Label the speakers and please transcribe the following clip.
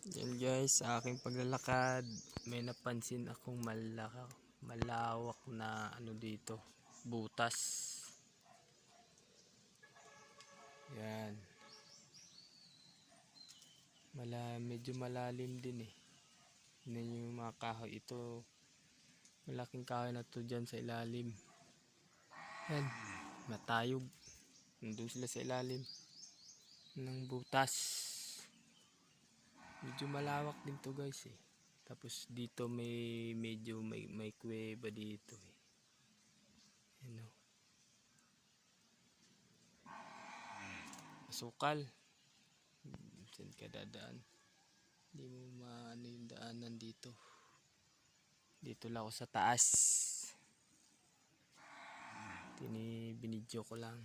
Speaker 1: Yan guys, sa aking paglalakad, may napansin akong malawak na ano dito, butas. Yan. Medyo malalim din eh. Yan yung mga kahoy. Ito, malaking kahoy na to dyan sa ilalim. Yan, matayog. Nandun sila sa ilalim ng butas. Medyo malawak din to guys eh. Tapos dito medyo may kuweba dito eh. Ano? Masukal. Saan ka dadaan? Hindi mo maano yung daanan dito. Dito lang ako sa taas. Binidyo ko lang.